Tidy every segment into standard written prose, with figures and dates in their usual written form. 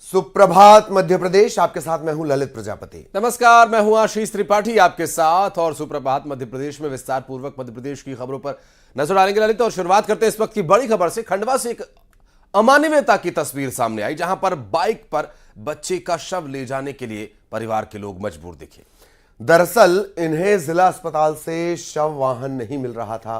सुप्रभात मध्य प्रदेश, आपके साथ मैं हूं ललित प्रजापति। नमस्कार, मैं हूं आशीष त्रिपाठी आपके साथ और सुप्रभात मध्य प्रदेश में विस्तार पूर्वक मध्य प्रदेश की खबरों पर नजर डालेंगे ललित। और शुरुआत करते हैं इस वक्त की बड़ी खबर से। खंडवा से एक अमानवीयता की तस्वीर सामने आई, जहां पर बाइक पर बच्चे का शव ले जाने के लिए परिवार के लोग मजबूर दिखे। दरअसल इन्हें जिला अस्पताल से शव वाहन नहीं मिल रहा था,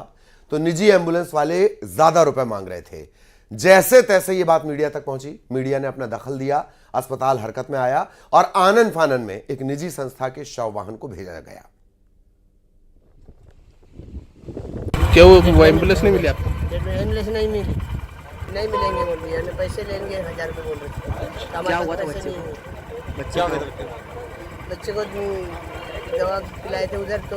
तो निजी एम्बुलेंस वाले ज्यादा रुपए मांग रहे थे। जैसे तैसे ये बात मीडिया तक पहुंची, मीडिया ने अपना दखल दिया, अस्पताल हरकत में आया और आनन फानन में एक निजी संस्था के शव वाहन को भेजा गया। क्यों वो एम्बुलेंस नहीं मिली आपको? एम्बुलेंस नहीं मिली, नहीं मिलेंगे बोल रही है, पैसे लेंगे 1000 रुपये बोल रहे थे। क्या हुआ था बच्चे को? बच्चे को दवा पिलाए थे उधर, तो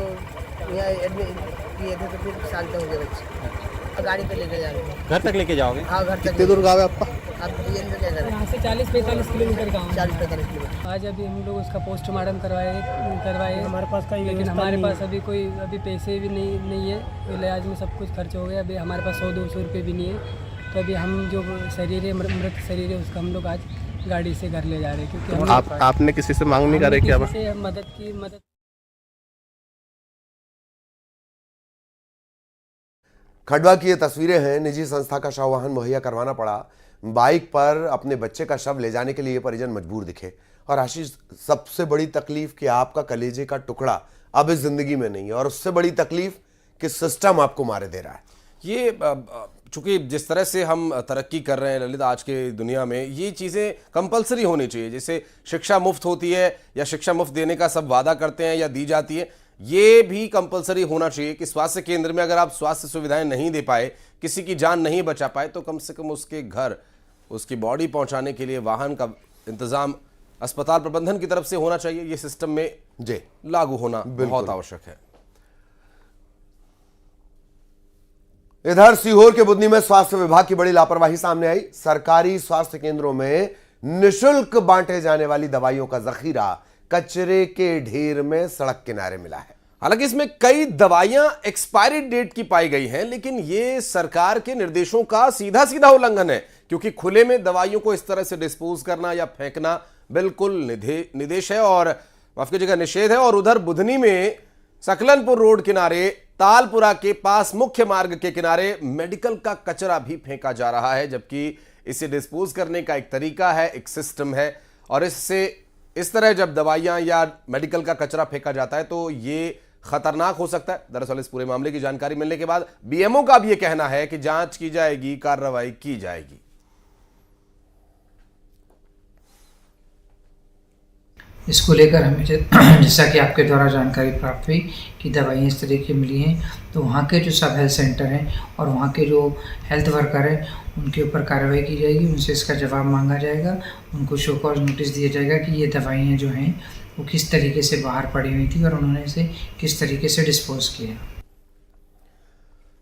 यहाँ एडमिट किए थे, तो फिर शांत हो गए बच्चे। और गाड़ी पे लेके जा रहे हैं। घर तक लेके जाओगे? हाँ, घर तक। कितने दूर गाँव है आपका? अब ये क्या करें? यहाँ से 40-45 किलोमीटर गाँव। 40-45 किलोमीटर। आज अभी हम लोग उसका पोस्टमार्टम करवाए हमारे पास का लेकिन हमारे पास अभी पैसे भी नहीं है। इलाज में सब कुछ खर्च हो गया। अभी हमारे पास 100-200 रुपये भी नहीं है। तो अभी हम जो शरीर है, मृत शरीर है, उसका हम लोग आज गाड़ी से घर ले जा रहे हैं, क्योंकि आपने किसी से मांग नहीं करे? क्या मदद खंडवा की ये तस्वीरें हैं। निजी संस्था का शव वाहन मुहैया करवाना पड़ा। बाइक पर अपने बच्चे का शव ले जाने के लिए परिजन मजबूर दिखे। और आशीष, सबसे बड़ी तकलीफ कि आपका कलेजे का टुकड़ा अब इस जिंदगी में नहीं है, और उससे बड़ी तकलीफ कि सिस्टम आपको मारे दे रहा है। ये चूंकि जिस तरह से हम तरक्की कर रहे हैं ललित आज के दुनिया में, ये चीज़ें कंपलसरी होनी चाहिए। जैसे शिक्षा मुफ्त होती है या शिक्षा मुफ्त देने का सब वादा करते हैं या दी जाती है, ये भी कंपलसरी होना चाहिए कि स्वास्थ्य केंद्र में अगर आप स्वास्थ्य सुविधाएं नहीं दे पाए, किसी की जान नहीं बचा पाए, तो कम से कम उसके घर उसकी बॉडी पहुंचाने के लिए वाहन का इंतजाम अस्पताल प्रबंधन की तरफ से होना चाहिए। ये सिस्टम में जी लागू होना बहुत आवश्यक है। इधर सीहोर के बुधनी में स्वास्थ्य विभाग की बड़ी लापरवाही सामने आई। सरकारी स्वास्थ्य केंद्रों में निःशुल्क बांटे जाने वाली दवाइयों का जखीरा कचरे के ढेर में सड़क किनारे मिला है। हालांकि इसमें कई दवाइयां एक्सपायरी डेट की पाई गई हैं, लेकिन यह सरकार के निर्देशों का सीधा सीधा उल्लंघन है, क्योंकि खुले में दवाइयों को इस तरह से डिस्पोज करना या फेंकना बिल्कुल निदेश है और माफ कीजिएगा निषेध है। और उधर बुधनी में सकलनपुर रोड किनारे तालपुरा के पास मुख्य मार्ग के किनारे मेडिकल का कचरा भी फेंका जा रहा है, जबकि इसे डिस्पोज करने का एक तरीका है, एक सिस्टम है। और इससे इस तरह जब दवाइयां या मेडिकल का कचरा फेंका जाता है तो ये खतरनाक हो सकता है। दरअसल इस पूरे मामले की जानकारी मिलने के बाद बीएमओ का भी यह कहना है कि जांच की जाएगी, कार्रवाई की जाएगी। इसको लेकर हमें जैसा कि आपके द्वारा जानकारी प्राप्त हुई कि दवाइयाँ इस तरह की मिली हैं, तो वहाँ के जो सब हेल्थ सेंटर हैं और वहाँ के जो हेल्थ वर्कर हैं उनके ऊपर कार्रवाई की जाएगी। उनसे इसका जवाब मांगा जाएगा, उनको शो कॉज नोटिस दिया जाएगा कि ये दवाइयाँ जो हैं वो किस तरीके से बाहर पड़ी हुई थी और उन्होंने इसे किस तरीके से डिस्पोज किया।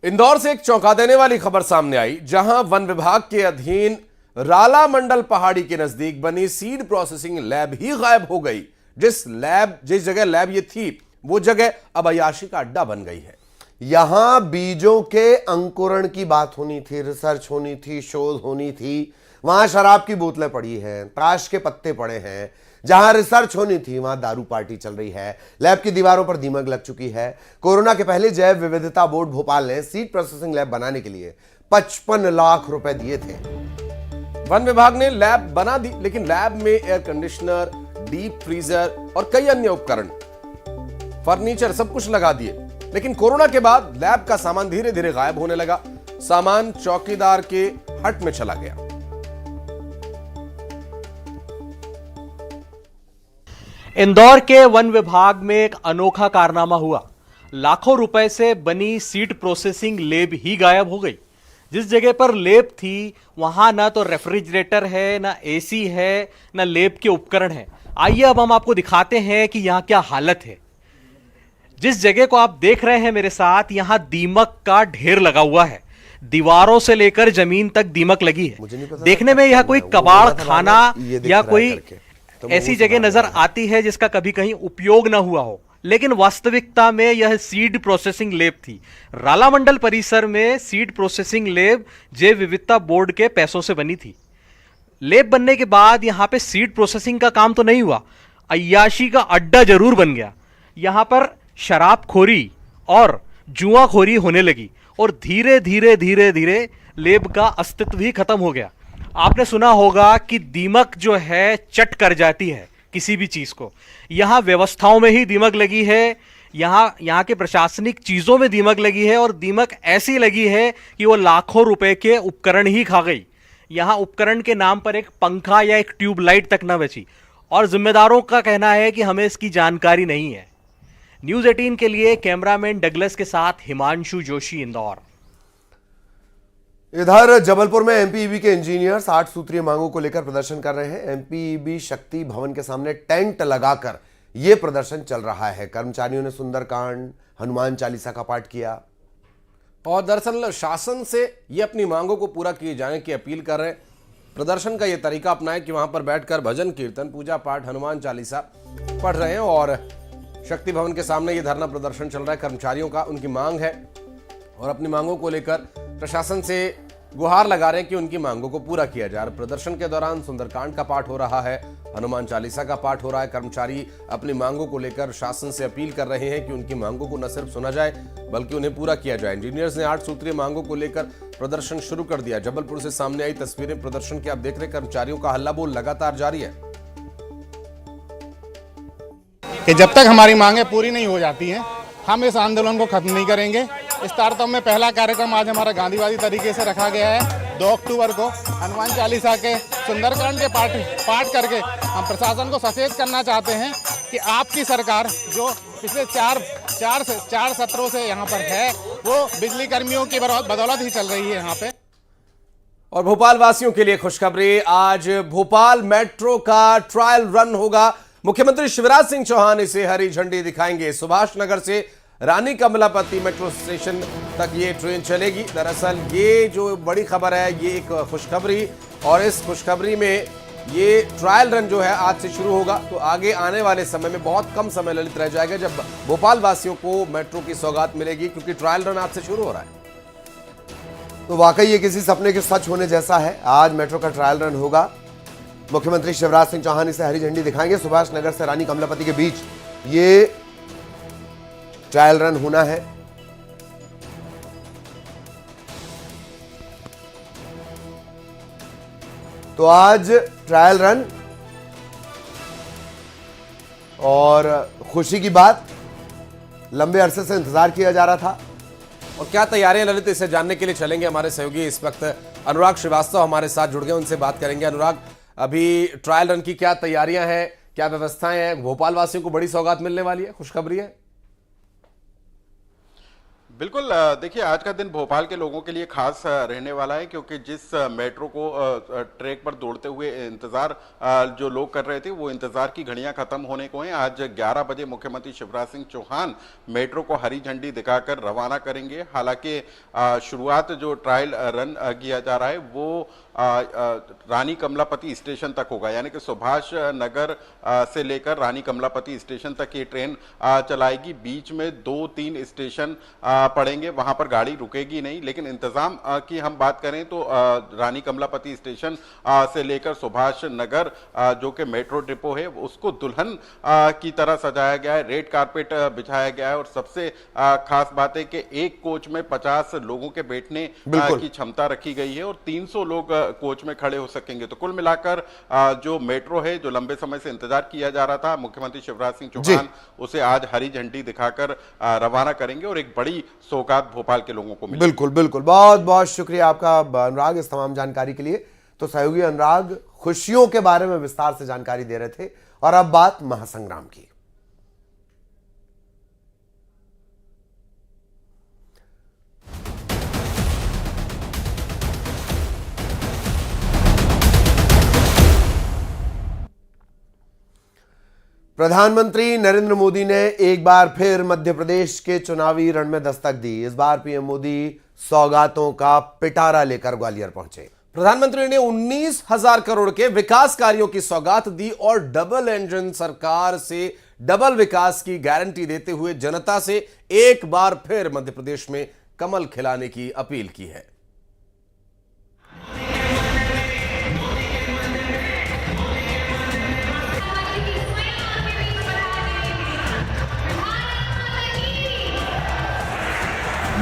इंदौर से एक चौंका देने वाली खबर सामने आई, जहां वन विभाग के अधीन राला मंडल पहाड़ी के नजदीक बनी सीड प्रोसेसिंग लैब ही गायब हो गई। जिस जगह लैब ये थी, वो जगह अब अय्याशी का अड्डा बन गई है। यहां बीजों के अंकुरण की बात होनी थी, रिसर्च होनी थी, शोध होनी थी। वहां शराब की बोतलें पड़ी हैं, ताश के पत्ते पड़े हैं। जहां रिसर्च होनी थी वहां दारू पार्टी चल रही है। लैब की दीवारों पर दीमक लग चुकी है। कोरोना के पहले जैव विविधता बोर्ड भोपाल ने सीड प्रोसेसिंग लैब बनाने के लिए 55 लाख रुपए दिए थे। वन विभाग ने लैब बना दी, लेकिन लैब में एयर कंडीशनर, डीप फ्रीजर और कई अन्य उपकरण, फर्नीचर सब कुछ लगा दिए। लेकिन कोरोना के बाद लैब का सामान धीरे धीरे गायब होने लगा। सामान चौकीदार के हट में चला गया। इंदौर के वन विभाग में एक अनोखा कारनामा हुआ। लाखों रुपए से बनी सीड प्रोसेसिंग लैब ही गायब हो गई। जिस जगह पर लैब थी वहां ना तो रेफ्रिजरेटर है, ना एसी है, ना लैब के उपकरण है। आइए अब हम आपको दिखाते हैं कि यहां क्या हालत है। जिस जगह को आप देख रहे हैं मेरे साथ, यहां दीमक का ढेर लगा हुआ है। दीवारों से लेकर जमीन तक दीमक लगी है। देखने में यह कोई कबाड़ खाना या कोई ऐसी जगह नजर आती है जिसका कभी कहीं उपयोग ना हुआ हो, लेकिन वास्तविकता में यह सीड प्रोसेसिंग लैब थी। राला मंडल परिसर में सीड प्रोसेसिंग लैब जैव विविधता बोर्ड के पैसों से बनी थी। लेब बनने के बाद यहां पे सीड प्रोसेसिंग का काम तो नहीं हुआ, अय्याशी का अड्डा जरूर बन गया। यहां पर शराबखोरी और जुआखोरी होने लगी और धीरे धीरे धीरे धीरे लेब का अस्तित्व ही खत्म हो गया। आपने सुना होगा कि दीमक जो है चट कर जाती है किसी भी चीज को। यहां व्यवस्थाओं में ही दीमक लगी है, यहां के प्रशासनिक चीजों में दीमक लगी है और दीमक ऐसी लगी है कि वो लाखों रुपए के उपकरण ही खा गई। यहां उपकरण के नाम पर एक पंखा या एक ट्यूबलाइट तक न बची और जिम्मेदारों का कहना है कि हमें इसकी जानकारी नहीं है। न्यूज़ 18 के लिए कैमरामैन डगलस के साथ हिमांशु जोशी, इंदौर। इधर जबलपुर में एमपीईबी के इंजीनियर्स 8 सूत्रीय मांगों को लेकर प्रदर्शन कर रहे हैं। एमपीईबी शक्ति भवन के सामने टेंट लगाकर यह प्रदर्शन चल रहा है। कर्मचारियों ने सुंदरकांड, हनुमान चालीसा का पाठ किया और दरअसल शासन से ये अपनी मांगों को पूरा किए जाने की अपील कर रहे हैं। प्रदर्शन का ये तरीका अपनाएं कि वहां पर बैठकर भजन कीर्तन, पूजा पाठ, हनुमान चालीसा पढ़ रहे हैं और शक्ति भवन के सामने ये धरना प्रदर्शन चल रहा है। कर्मचारियों का उनकी मांग है और अपनी मांगों को लेकर प्रशासन से गुहार लगा रहे हैं कि उनकी मांगों को पूरा किया जाए। प्रदर्शन के दौरान सुंदरकांड का पाठ हो रहा है, हनुमान चालीसा का पाठ हो रहा है। कर्मचारी अपनी मांगों को लेकर शासन से अपील कर रहे हैं कि उनकी मांगों को न सिर्फ सुना जाए बल्कि उन्हें पूरा किया जाए। इंजीनियर्स ने 8 सूत्रीय मांगों को लेकर प्रदर्शन शुरू कर दिया। जबलपुर से सामने आई तस्वीरें प्रदर्शन की आप देख रहे, कर्मचारियों का हल्ला बोल लगातार जारी है कि जब तक हमारी मांगें पूरी नहीं हो जाती हैं हम इस आंदोलन को खत्म नहीं करेंगे। इस तारतम्य में पहला कार्यक्रम आज हमारा गांधीवादी तरीके से रखा गया है। 2 अक्टूबर को हनुमान चालीसा के सुंदरकांड के पाठ करके हम प्रशासन को सचेत करना चाहते हैं कि आपकी सरकार जो पिछले चार सत्रों से यहाँ पर है वो बिजली कर्मियों की बदौलत ही चल रही है यहाँ पे। और भोपाल वासियों के लिए खुशखबरी, आज भोपाल मेट्रो का ट्रायल रन होगा। मुख्यमंत्री शिवराज सिंह चौहान इसे हरी झंडी दिखाएंगे। सुभाष नगर से रानी कमलापति मेट्रो स्टेशन तक ये ट्रेन चलेगी। दरअसल ये जो बड़ी खबर है ये एक खुशखबरी, और इस खुशखबरी में ये ट्रायल रन जो है आज से शुरू होगा। तो आगे आने वाले समय में बहुत कम समय ललित रह जाएगा जब भोपाल वासियों को मेट्रो की सौगात मिलेगी, क्योंकि ट्रायल रन आज से शुरू हो रहा है। तो वाकई ये किसी सपने के सच होने जैसा है। आज मेट्रो का ट्रायल रन होगा। मुख्यमंत्री शिवराज सिंह चौहान इसे हरी झंडी दिखाएंगे। सुभाष नगर से रानी कमलापति के बीच ये ट्रायल रन होना है। तो आज ट्रायल रन, और खुशी की बात, लंबे अरसे से इंतजार किया जा रहा था। और क्या तैयारियां ललित, इसे जानने के लिए चलेंगे हमारे सहयोगी इस वक्त अनुराग श्रीवास्तव हमारे साथ जुड़ गए, उनसे बात करेंगे। अनुराग, अभी ट्रायल रन की क्या तैयारियां हैं, क्या व्यवस्थाएं हैं? भोपाल वासियों को बड़ी सौगात मिलने वाली है, खुशखबरी है। बिल्कुल, देखिए आज का दिन भोपाल के लोगों के लिए खास रहने वाला है, क्योंकि जिस मेट्रो को ट्रैक पर दौड़ते हुए इंतजार जो लोग कर रहे थे वो इंतजार की घड़ियां खत्म होने को हैं। आज 11 बजे मुख्यमंत्री शिवराज सिंह चौहान मेट्रो को हरी झंडी दिखाकर रवाना करेंगे। हालांकि शुरुआत जो ट्रायल रन किया जा रहा है वो रानी कमलापति स्टेशन तक होगा, यानी कि सुभाष नगर से लेकर रानी कमलापति स्टेशन तक ये ट्रेन चलाएगी। बीच में 2-3 स्टेशन पड़ेंगे, वहां पर गाड़ी रुकेगी नहीं। लेकिन इंतजाम की हम बात करें तो रानी कमलापति स्टेशन से लेकर सुभाष नगर जो कि मेट्रो डिपो है उसको दुल्हन की तरह सजाया गया है, रेड कारपेट बिछाया गया है। और सबसे खास बात है कि एक कोच में 50 लोगों के बैठने की क्षमता रखी गई है और 300 लोग कोच में खड़े हो सकेंगे। तो कुल मिलाकर जो मेट्रो है, जो लंबे समय से इंतजार किया जा रहा था, मुख्यमंत्री शिवराज सिंह चौहान उसे आज हरी झंडी दिखाकर रवाना करेंगे और एक बड़ी सौगात भोपाल के लोगों को मिलेगी। बिल्कुल बिल्कुल, बहुत बहुत शुक्रिया आपका अनुराग इस तमाम जानकारी के लिए। तो सहयोगी अनुराग खुशियों के बारे में विस्तार से जानकारी दे रहे थे। और अब बात महासंग्राम की। प्रधानमंत्री नरेंद्र मोदी ने एक बार फिर मध्य प्रदेश के चुनावी रण में दस्तक दी। इस बार पीएम मोदी सौगातों का पिटारा लेकर ग्वालियर पहुंचे। प्रधानमंत्री ने 19,000 करोड़ के विकास कार्यों की सौगात दी और डबल इंजन सरकार से डबल विकास की गारंटी देते हुए जनता से एक बार फिर मध्य प्रदेश में कमल खिलाने की अपील की है।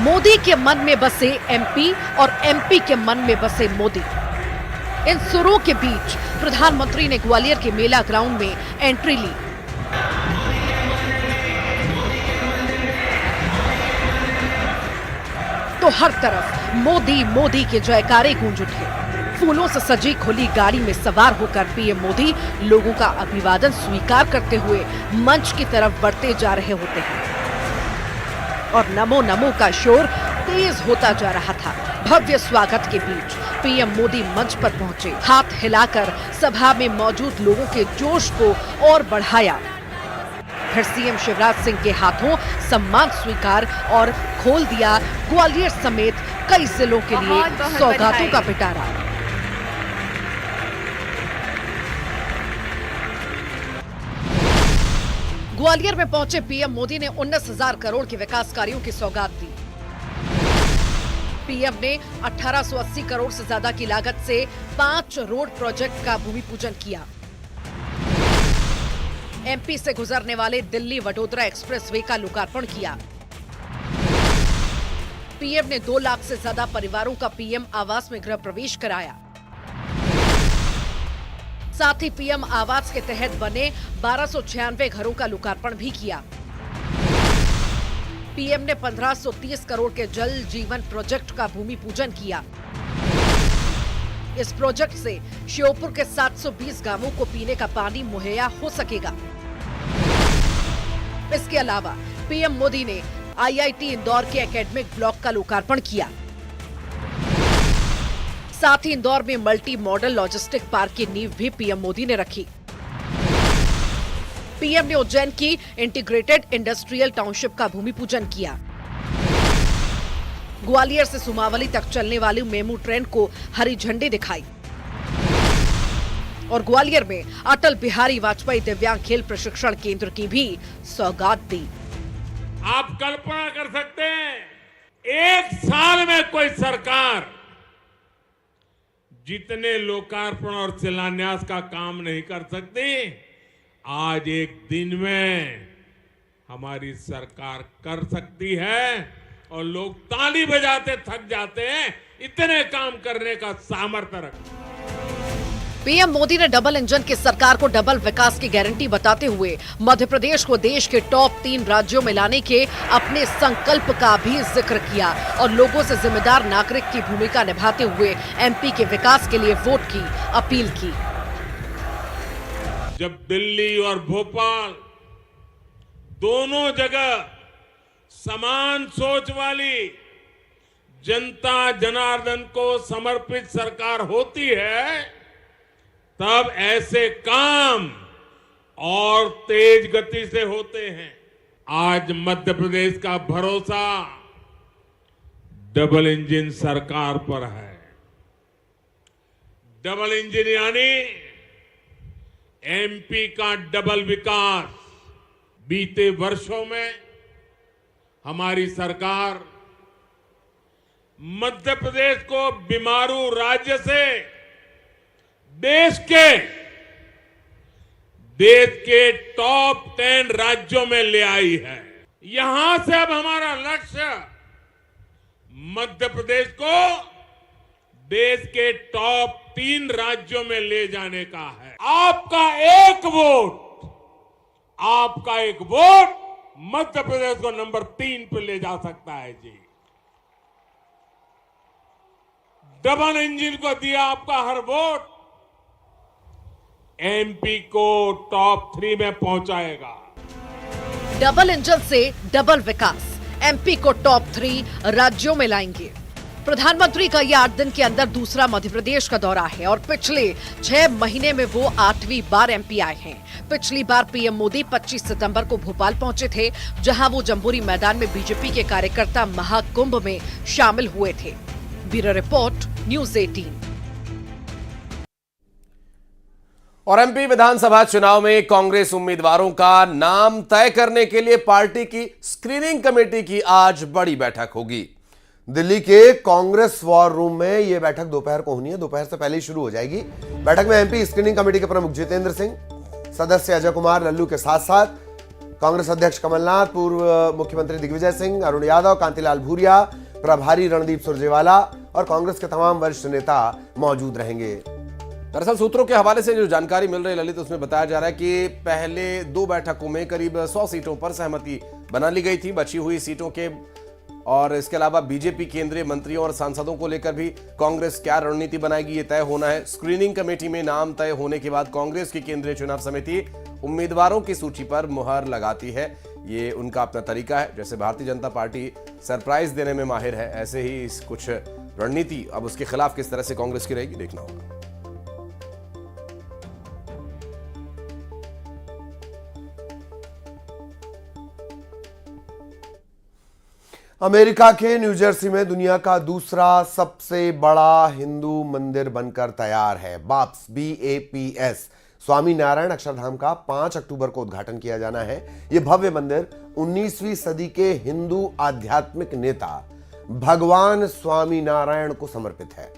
मोदी के मन में बसे एमपी और एमपी के मन में बसे मोदी। इन सुरों के बीच प्रधानमंत्री ने ग्वालियर के मेला ग्राउंड में एंट्री ली। तो हर तरफ मोदी मोदी के जयकारे गूंज उठे। फूलों से सजी खुली गाड़ी में सवार होकर पीएम मोदी लोगों का अभिवादन स्वीकार करते हुए मंच की तरफ बढ़ते जा रहे होते हैं और नमो नमो का शोर तेज होता जा रहा था। भव्य स्वागत के बीच पीएम मोदी मंच पर पहुंचे। हाथ हिलाकर सभा में मौजूद लोगों के जोश को और बढ़ाया। फिर सीएम शिवराज सिंह के हाथों सम्मान स्वीकार और खोल दिया ग्वालियर समेत कई जिलों के लिए सौगातों का पिटारा। ग्वालियर में पहुंचे पीएम मोदी ने 19,000 करोड़ के विकास कार्यों की सौगात दी। पीएम ने 1880 करोड़ से ज्यादा की लागत से 5 रोड प्रोजेक्ट का भूमि पूजन किया। एमपी से गुजरने वाले दिल्ली वडोदरा एक्सप्रेसवे का लोकार्पण किया। पीएम ने 2 लाख से ज्यादा परिवारों का पीएम आवास में गृह प्रवेश कराया। साथ ही पीएम आवास के तहत बने 1296 घरों का लोकार्पण भी किया। पीएम ने 1530 करोड़ के जल जीवन प्रोजेक्ट का भूमि पूजन किया। इस प्रोजेक्ट से श्योपुर के 720 गांवों को पीने का पानी मुहैया हो सकेगा। इसके अलावा पीएम मोदी ने आईआईटी इंदौर के एकेडमिक ब्लॉक का लोकार्पण किया। साथ ही इंदौर में मल्टी मॉडल लॉजिस्टिक पार्क की नींव भी पीएम मोदी ने रखी। पीएम ने उज्जैन की इंटीग्रेटेड इंडस्ट्रियल टाउनशिप का भूमि पूजन किया। ग्वालियर से सुमावली तक चलने वाली मेमू ट्रेन को हरी झंडी दिखाई और ग्वालियर में अटल बिहारी वाजपेयी दिव्यांग खेल प्रशिक्षण केंद्र की भी सौगात दी। आप कल्पना कर सकते हैं, एक साल में कोई सरकार जितने लोकार्पण और शिलान्यास का काम नहीं कर सकती, आज एक दिन में हमारी सरकार कर सकती है और लोग ताली बजाते थक जाते हैं। इतने काम करने का सामर्थ्य रखते हैं। पीएम मोदी ने डबल इंजन की सरकार को डबल विकास की गारंटी बताते हुए मध्य प्रदेश को देश के टॉप 3 राज्यों में लाने के अपने संकल्प का भी जिक्र किया और लोगों से जिम्मेदार नागरिक की भूमिका निभाते हुए एमपी के विकास के लिए वोट की अपील की। जब दिल्ली और भोपाल दोनों जगह समान सोच वाली जनता जनार्दन को समर्पित सरकार होती है, तब ऐसे काम और तेज गति से होते हैं। आज मध्य प्रदेश का भरोसा डबल इंजन सरकार पर है। डबल इंजन यानी एमपी का डबल विकास। बीते वर्षों में हमारी सरकार मध्य प्रदेश को बीमारू राज्य से देश के टॉप 10 राज्यों में ले आई है। यहां से अब हमारा लक्ष्य मध्य प्रदेश को देश के टॉप 3 राज्यों में ले जाने का है। आपका एक वोट मध्य प्रदेश को नंबर 3 पे ले जा सकता है जी। डबल इंजन को दिया आपका हर वोट एमपी को टॉप 3 में पहुंचाएगा। डबल इंजन से डबल विकास, एमपी को टॉप 3 राज्यों में लाएंगे। प्रधानमंत्री का यह 8 दिन के अंदर दूसरा मध्य प्रदेश का दौरा है और पिछले 6 महीने में वो 8वीं बार एमपी आए हैं। पिछली बार पीएम मोदी 25 सितंबर को भोपाल पहुंचे थे, जहां वो जम्बूरी मैदान में बीजेपी के कार्यकर्ता महाकुंभ में शामिल हुए थे। Bureau report, news 18। और एमपी विधानसभा चुनाव में कांग्रेस उम्मीदवारों का नाम तय करने के लिए पार्टी की स्क्रीनिंग कमेटी की आज बड़ी बैठक होगी। दिल्ली के कांग्रेस वॉर रूम में यह बैठक दोपहर को होनी है। दोपहर से पहले ही शुरू हो जाएगी। बैठक में एमपी स्क्रीनिंग कमेटी के प्रमुख जितेंद्र सिंह, सदस्य अजय कुमार लल्लू के साथ साथ कांग्रेस अध्यक्ष कमलनाथ, पूर्व मुख्यमंत्री दिग्विजय सिंह, अरुण यादव, कांतिलाल भूरिया, प्रभारी रणदीप सुरजेवाला और कांग्रेस के तमाम वरिष्ठ नेता मौजूद रहेंगे। दरअसल सूत्रों के हवाले से जो जानकारी मिल रही है ललित, उसमें बताया जा रहा है कि पहले 2 बैठकों में करीब 100 सीटों पर सहमति बना ली गई थी। बची हुई सीटों के और इसके अलावा बीजेपी केंद्रीय मंत्रियों और सांसदों को लेकर भी कांग्रेस क्या रणनीति बनाएगी, ये तय होना है। स्क्रीनिंग कमेटी में नाम तय होने के बाद कांग्रेस की केंद्रीय चुनाव समिति उम्मीदवारों की सूची पर मुहर लगाती है। ये उनका अपना तरीका है। जैसे भारतीय जनता पार्टी सरप्राइज देने में माहिर है, ऐसे ही कुछ रणनीति अब उसके खिलाफ किस तरह से कांग्रेस की रहेगी, देखना होगा। अमेरिका के न्यू जर्सी में दुनिया का दूसरा सबसे बड़ा हिंदू मंदिर बनकर तैयार है। बाप्स BAPS स्वामी नारायण अक्षरधाम का 5 अक्टूबर को उद्घाटन किया जाना है। यह भव्य मंदिर 19वीं सदी के हिंदू आध्यात्मिक नेता भगवान स्वामी नारायण को समर्पित है।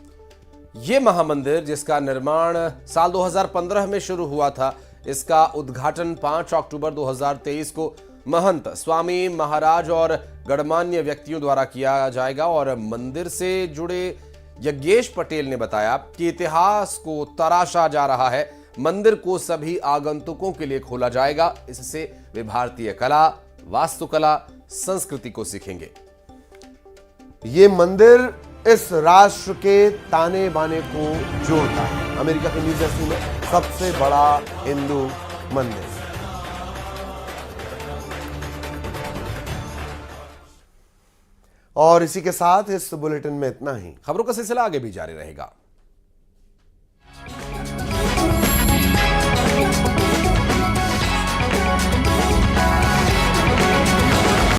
यह महामंदिर, जिसका निर्माण साल 2015 में शुरू हुआ था, इसका उद्घाटन 5 अक्टूबर 2023 को महंत स्वामी महाराज और गणमान्य व्यक्तियों द्वारा किया जाएगा। और मंदिर से जुड़े यज्ञेश पटेल ने बताया कि इतिहास को तराशा जा रहा है। मंदिर को सभी आगंतुकों के लिए खोला जाएगा। इससे वे भारतीय कला, वास्तुकला, संस्कृति को सीखेंगे। ये मंदिर इस राष्ट्र के ताने बाने को जोड़ता है। अमेरिका के न्यू जर्सी में सबसे बड़ा हिंदू मंदिर। और इसी के साथ इस बुलेटिन में इतना ही। खबरों का सिलसिला आगे भी जारी रहेगा।